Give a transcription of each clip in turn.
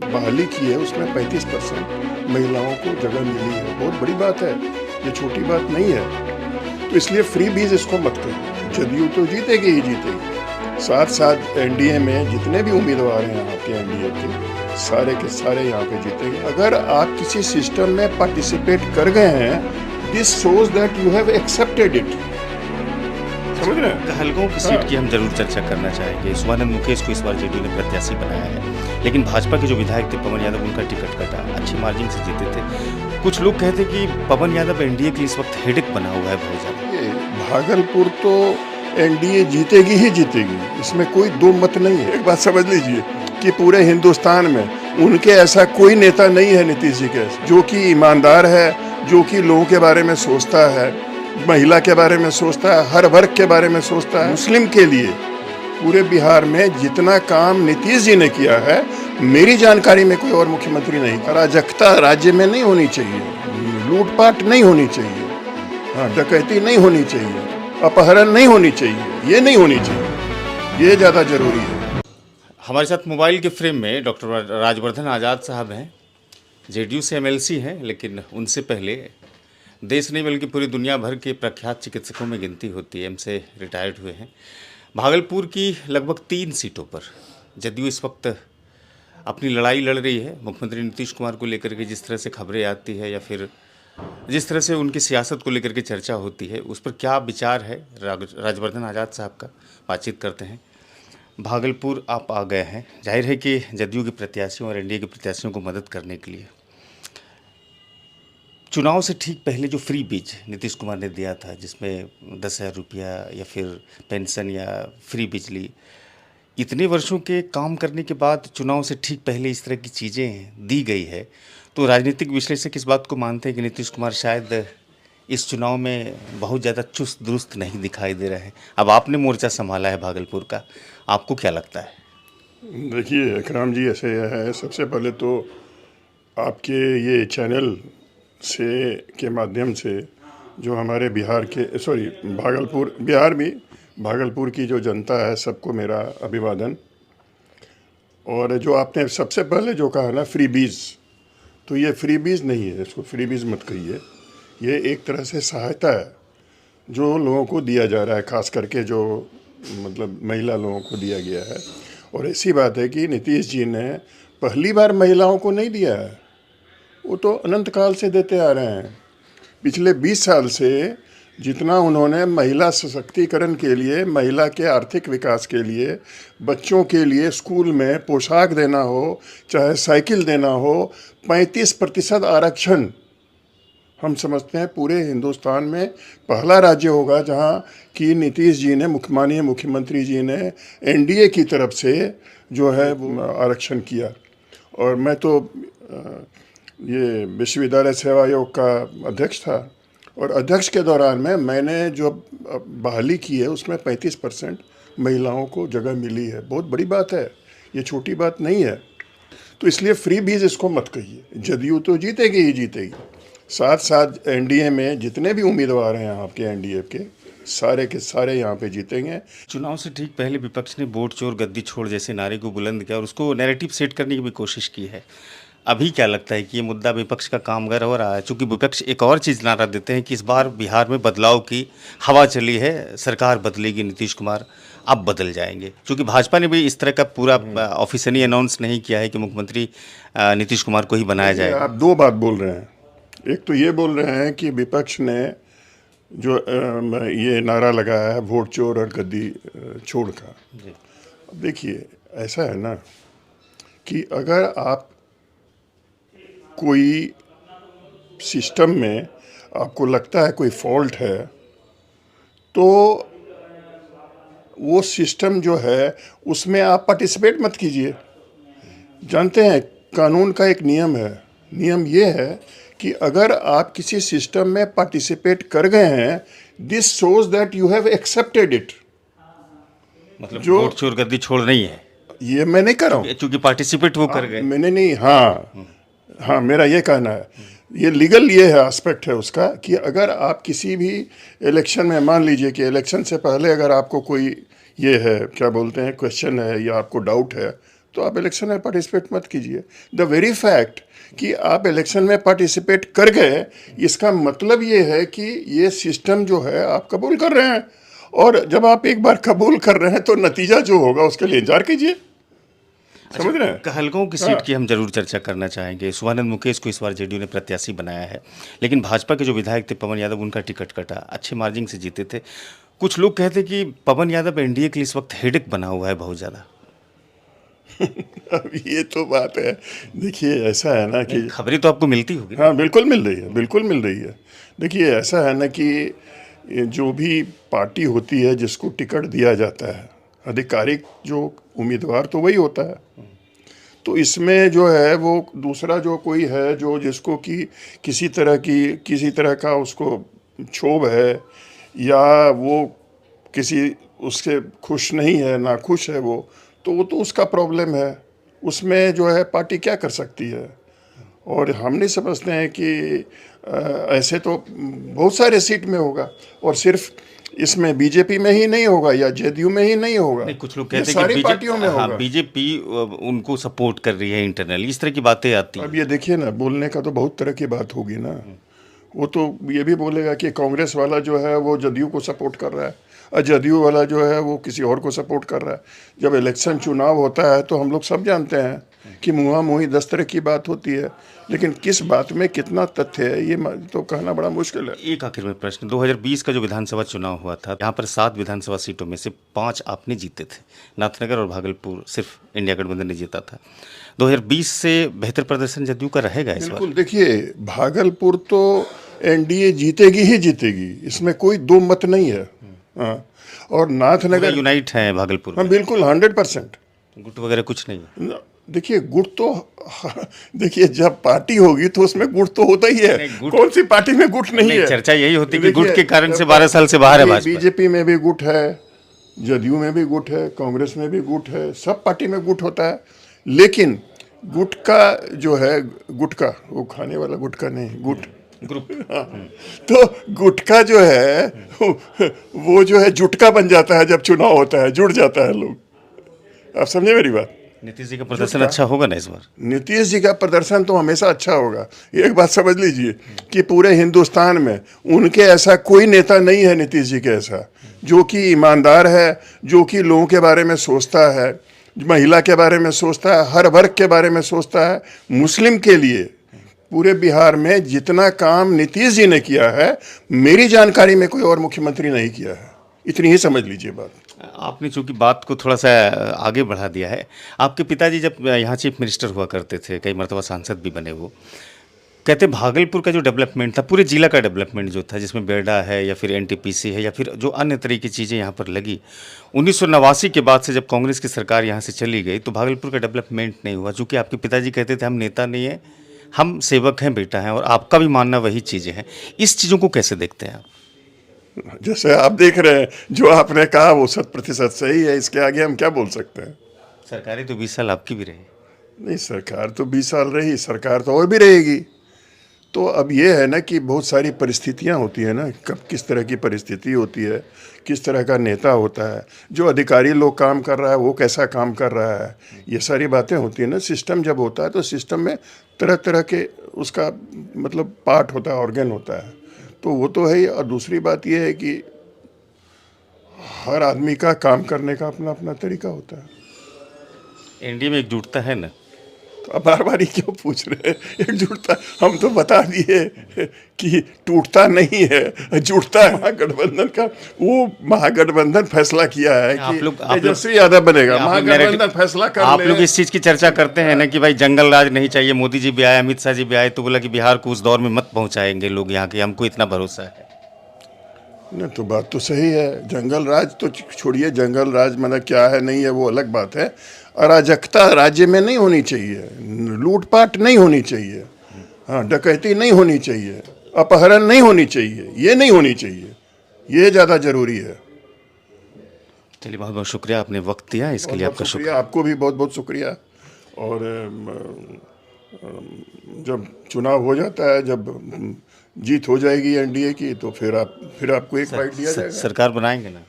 बहाली की है उसमें 35% महिलाओं को जगह मिली है। बहुत बड़ी बात है, ये छोटी बात नहीं है। तो इसलिए फ्री बीज इसको मत करो। जदयू तो जीतेगी ही जीतेगी, साथ साथ एनडीए में जितने भी उम्मीदवार हैं यहाँ के एनडीए के सारे यहाँ पे जीतेंगे। अगर आप किसी सिस्टम में पार्टिसिपेट कर गए हैं, this shows that you have accepted it. समझ रहे हैं? हलकों की सीट की हम जरूर चर्चा करना चाहेंगे। स्वानंद मुकेश को इस बार जेडीयू ने प्रत्याशी बनाया है, लेकिन भाजपा के जो विधायक थे पवन यादव, उनका टिकट कटा, अच्छी मार्जिन से जीते थे। कुछ लोग कहते कि पवन यादव एनडीए के इस वक्त हेडेक बना हुआ है बहुत ज़्यादा। भागलपुर तो एनडीए जीतेगी ही जीतेगी, इसमें कोई दो मत नहीं है। एक बात समझ लीजिए कि पूरे हिंदुस्तान में उनके ऐसा कोई नेता नहीं है नीतीश जी के, जो कि ईमानदार है, जो कि लोगों के बारे में सोचता है, महिला के बारे में सोचता है, हर वर्ग के बारे में सोचता है। मुस्लिम के लिए पूरे बिहार में जितना काम नीतीश जी ने किया है, मेरी जानकारी में कोई और मुख्यमंत्री नहीं। अराजकता राज्य में नहीं होनी चाहिए, लूटपाट नहीं होनी चाहिए, हाँ, डकैती नहीं होनी चाहिए, अपहरण नहीं होनी चाहिए, ये नहीं होनी चाहिए, ये ज़्यादा जरूरी है। हमारे साथ मोबाइल के फ्रेम में डॉक्टर राजवर्धन आज़ाद साहब हैं, जेडीयू से एमएलसी हैं, लेकिन उनसे पहले देश नहीं बल्कि पूरी दुनिया भर के प्रख्यात चिकित्सकों में गिनती होती है। एम्स से रिटायर्ड हुए हैं। भागलपुर की लगभग 3 सीटों पर जदयू इस वक्त अपनी लड़ाई लड़ रही है। मुख्यमंत्री नीतीश कुमार को लेकर के जिस तरह से खबरें आती है या फिर जिस तरह से उनकी सियासत को लेकर के चर्चा होती है, उस पर क्या विचार है राजवर्धन आज़ाद साहब का, बातचीत करते हैं। भागलपुर आप आ गए हैं, जाहिर है कि जदयू के प्रत्याशियों और एनडीए के प्रत्याशियों को मदद करने के लिए। चुनाव से ठीक पहले जो फ्री बीज नीतीश कुमार ने दिया था, जिसमें 10,000 रुपया या फिर पेंशन या फ्री बिजली, इतने वर्षों के काम करने के बाद चुनाव से ठीक पहले इस तरह की चीज़ें दी गई है, तो राजनीतिक विश्लेषक इस बात को मानते हैं कि नीतीश कुमार शायद इस चुनाव में बहुत ज़्यादा चुस्त दुरुस्त नहीं दिखाई दे रहे हैं। अब आपने मोर्चा संभाला है भागलपुर का, आपको क्या लगता है? देखिए इकराम जी, ऐसे है, सबसे पहले तो आपके ये चैनल से के माध्यम से जो हमारे बिहार के भागलपुर, बिहार भी भागलपुर की जो जनता है, सबको मेरा अभिवादन। और जो आपने सबसे पहले जो कहा ना फ्री बीज, तो ये फ्री बीज नहीं है, इसको फ्री बीज मत कहिए। ये एक तरह से सहायता है जो लोगों को दिया जा रहा है, खास करके जो मतलब महिला लोगों को दिया गया है। और ऐसी बात है कि नीतीश जी ने पहली बार महिलाओं को नहीं दिया है, वो तो अनंत काल से देते आ रहे हैं। पिछले 20 साल से जितना उन्होंने महिला सशक्तिकरण के लिए, महिला के आर्थिक विकास के लिए, बच्चों के लिए स्कूल में पोशाक देना हो, चाहे साइकिल देना हो, 35% आरक्षण, हम समझते हैं पूरे हिंदुस्तान में पहला राज्य होगा जहां कि नीतीश जी ने, माननीय मुख्यमंत्री जी ने एनडीए की तरफ से जो है वो आरक्षण किया। और मैं तो ये विश्वविद्यालय सेवा आयोग का अध्यक्ष था, और अध्यक्ष के दौरान में मैंने जो बहाली की है उसमें 35% महिलाओं को जगह मिली है। बहुत बड़ी बात है, ये छोटी बात नहीं है। तो इसलिए फ्री बीज इसको मत कहिए। जदयू तो जीतेगी ही जीतेगी, साथ साथ एनडीए में जितने भी उम्मीदवार हैं आपके एनडीए के सारे यहाँ पे जीतेंगे। चुनाव से ठीक पहले विपक्ष ने वोट चोर गद्दी छोड़ जैसे नारे को बुलंद किया और उसको नैरेटिव सेट करने की भी कोशिश की है। अभी क्या लगता है कि ये मुद्दा विपक्ष का कामगार हो रहा है? चूँकि विपक्ष एक और चीज़ नारा देते हैं कि इस बार बिहार में बदलाव की हवा चली है, सरकार बदलेगी, नीतीश कुमार अब बदल जाएंगे। चूँकि भाजपा ने भी इस तरह का पूरा ऑफिशियली अनाउंस नहीं किया है कि मुख्यमंत्री नीतीश कुमार को ही बनाया जाएगा। आप दो बात बोल रहे हैं। एक तो ये बोल रहे हैं कि विपक्ष ने जो ये नारा लगाया है वोट चोर और गद्दी छोड़ का। अब देखिए ऐसा है ना कि अगर आप कोई सिस्टम में आपको लगता है कोई फॉल्ट है, तो वो सिस्टम जो है उसमें आप पार्टिसिपेट मत कीजिए। जानते हैं कानून का एक नियम है, नियम ये है कि अगर आप किसी सिस्टम में पार्टिसिपेट कर गए हैं, this shows that you have accepted it. मतलब जो वोट चोर गद्दी छोड़ नहीं है, ये मैं नहीं कर रहा हूँ, क्योंकि पार्टिसिपेट वो कर गए। मैंने नहीं, हाँ मेरा ये कहना है, ये लीगल ये है एस्पेक्ट है उसका कि अगर आप किसी भी इलेक्शन में, मान लीजिए कि इलेक्शन से पहले अगर आपको कोई ये है क्या बोलते हैं क्वेश्चन है या आपको डाउट है, तो आप इलेक्शन में पार्टिसिपेट मत कीजिए। द वेरी फैक्ट कि आप इलेक्शन में पार्टिसिपेट कर गए, इसका मतलब ये है कि ये सिस्टम जो है आप कबूल कर रहे हैं, और जब आप एक बार कबूल कर रहे हैं तो नतीजा जो होगा उसके लिए इंतजार कीजिए। समझ रहे हैं? कहलगांव की सीट की हम जरूर चर्चा करना चाहेंगे। शुभानंद मुकेश को इस बार जेडीयू ने प्रत्याशी बनाया है, लेकिन भाजपा के जो विधायक थे पवन यादव, उनका टिकट कटा, अच्छे मार्जिन से जीते थे। कुछ लोग कहते कि पवन यादव एनडीए के लिए इस वक्त हेडेक बना हुआ है बहुत ज़्यादा। अब ये तो बात है, देखिए ऐसा है ना कि खबरें तो आपको मिलती होगी। हाँ बिल्कुल मिल रही है, बिल्कुल मिल रही है। देखिए ऐसा है ना कि ये जो भी पार्टी होती है जिसको टिकट दिया जाता है, आधिकारिक जो उम्मीदवार तो वही होता है। तो इसमें जो है वो दूसरा जो कोई है जो जिसको कि किसी तरह का उसको क्षोभ है, या वो किसी उससे खुश नहीं है, नाखुश है वो तो उसका प्रॉब्लम है। उसमें जो है पार्टी क्या कर सकती है। और हम नहीं समझते हैं कि ऐसे तो बहुत सारे सीट में होगा, और सिर्फ इसमें बीजेपी में ही नहीं होगा या जेडीयू में ही नहीं होगा। नहीं, कुछ लोग कहते हैं सारी कि पार्टियों में होगा। बीजेपी उनको सपोर्ट कर रही है इंटरनल, इस तरह की बातें आती हैं। अब ये देखिए ना, बोलने का तो बहुत तरह की बात होगी ना। वो तो ये भी बोलेगा कि कांग्रेस वाला जो है वो जदयू को सपोर्ट कर रहा है, और जदयू वाला जो है वो किसी और को सपोर्ट कर रहा है। जब इलेक्शन चुनाव होता है तो हम लोग सब जानते हैं कि मुँहा मुँही 10 तरह की बात होती है, लेकिन किस बात में कितना तथ्य है ये तो कहना बड़ा मुश्किल है। एक आखिर में प्रश्न, 2020 का जो विधानसभा चुनाव हुआ था, यहाँ पर 7 विधानसभा सीटों में से 5 आपने जीते थे। नाथनगर और भागलपुर सिर्फ इंडिया गठबंधन ने जीता था। 2020 से बेहतर प्रदर्शन जदयू का रहेगा इस बार? बिल्कुल, देखिए भागलपुर तो एनडीए जीतेगी ही जीतेगी, इसमें कोई दो मत नहीं है। हाँ, और नाथनगर यूनाइट है भागलपुर हाँ में। बिल्कुल 100%। गुट वगैरह कुछ नहीं है। देखिए गुट तो देखिए जब पार्टी होगी तो उसमें गुट तो होता ही है। कौन सी पार्टी में गुट नहीं है? चर्चा यही होती है कि गुट के कारण से 12 साल से बाहर है भाजपा। बीजेपी में भी गुट है, जदयू में भी गुट है, कांग्रेस में भी गुट है, सब पार्टी में गुट होता है। लेकिन गुट का जो है, गुटका वो खाने वाला गुटका नहीं, गुट ग्रुप। हाँ, तो गुटका जो है वो जो है जुटका बन जाता है जब चुनाव होता है, जुड़ जाता है लोग। आप समझे मेरी बात? नीतीश जी का प्रदर्शन अच्छा होगा ना इस बार? नीतीश जी का प्रदर्शन तो हमेशा अच्छा होगा। एक बात समझ लीजिए कि पूरे हिंदुस्तान में उनके ऐसा कोई नेता नहीं है, नीतीश जी के ऐसा, जो कि ईमानदार है, जो कि लोगों के बारे में सोचता है, महिला के बारे में सोचता है, हर वर्ग के बारे में सोचता है। मुस्लिम के लिए पूरे बिहार में जितना काम नीतीश जी ने किया है, मेरी जानकारी में कोई और मुख्यमंत्री नहीं किया है। इतनी ही समझ लीजिए बात। आपने चूंकि बात को थोड़ा सा आगे बढ़ा दिया है। आपके पिताजी जब यहाँ चीफ मिनिस्टर हुआ करते थे, कई मरतबा सांसद भी बने, वो कहते भागलपुर का जो डेवलपमेंट था, पूरे जिला का डेवलपमेंट जो था, जिसमें बेरडा है या फिर एनटीपीसी है या फिर जो अन्य तरह की चीज़ें यहाँ पर लगी, 1989 के बाद से जब कांग्रेस की सरकार यहाँ से चली गई तो भागलपुर का डेवलपमेंट नहीं हुआ। चूँकि आपके पिताजी कहते थे हम नेता नहीं हैं, हम सेवक हैं, बेटा हैं, और आपका भी मानना वही चीज़ें हैं। इस चीज़ों को कैसे देखते हैं आप? जैसे आप देख रहे हैं, जो आपने कहा वो 100% सही है। इसके आगे हम क्या बोल सकते हैं? सरकारें तो 20 साल आपकी भी रही। नहीं, सरकार तो 20 साल रही, सरकार तो और भी रहेगी। तो अब ये है ना कि बहुत सारी परिस्थितियां होती है ना, कब किस तरह की परिस्थिति होती है, किस तरह का नेता होता है, जो अधिकारी लोग काम कर रहा है वो कैसा काम कर रहा है, ये सारी बातें होती है ना। सिस्टम जब होता है तो सिस्टम में तरह तरह के उसका मतलब पार्ट होता है, ऑर्गन होता है, तो वो तो है ही। और दूसरी बात ये है कि हर आदमी का काम करने का अपना अपना तरीका होता है। एनडीए में एकजुटता है ना? तो अब बार बार ही क्यों पूछ रहे हैं? एकजुटता हम तो बता दिए कि टूटता नहीं है, जुटता है। महागठबंधन का वो महागठबंधन फैसला किया है कि तेजस्वी यादव बनेगा। महागठबंधन फैसला कर आप लोग इस चीज की चर्चा करते हैं ना कि भाई जंगल राज नहीं चाहिए। मोदी जी भी आए, अमित शाह जी भी आए, तो बोला कि बिहार को उस दौर में मत पहुंचाएंगे लोग यहाँ के, हमको इतना भरोसा है। नहीं तो बात तो सही है। जंगल राज तो छोड़िए, जंगल राज मतलब क्या है नहीं है वो अलग बात है। अराजकता राज्य में नहीं होनी चाहिए, लूटपाट नहीं होनी चाहिए, हाँ डकैती नहीं होनी चाहिए, अपहरण नहीं होनी चाहिए, ये नहीं होनी चाहिए, ये ज़्यादा जरूरी है। चलिए, बहुत बहुत शुक्रिया, आपने वक्त दिया, इसके लिए आपका शुक्रिया। आपको भी बहुत बहुत शुक्रिया। और जब चुनाव हो जाता है, जब जीत हो जाएगी एनडीए की, तो फिर आपको एक बाइट दिया जाएगा। सरकार बनाएंगे ना?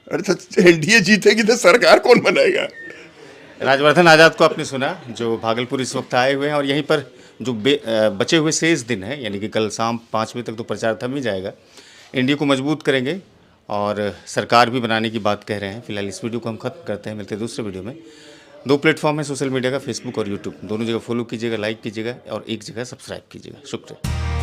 अरे तो एनडीए जीतेगी तो सरकार कौन बनाएगा? राजवर्धन आज़ाद को आपने सुना, जो भागलपुर इस वक्त आए हुए हैं और यहीं पर जो बचे हुए शेष दिन हैं, यानी कि कल शाम 5 बजे तक तो प्रचार थम ही जाएगा, एनडीए को मजबूत करेंगे और सरकार भी बनाने की बात कह रहे हैं। फिलहाल इस वीडियो को हम खत्म करते हैं, मिलते हैं दूसरे वीडियो में। 2 प्लेटफॉर्म है सोशल मीडिया का, फेसबुक और यूट्यूब, दोनों जगह फॉलो कीजिएगा, लाइक कीजिएगा और एक जगह सब्सक्राइब कीजिएगा। शुक्रिया।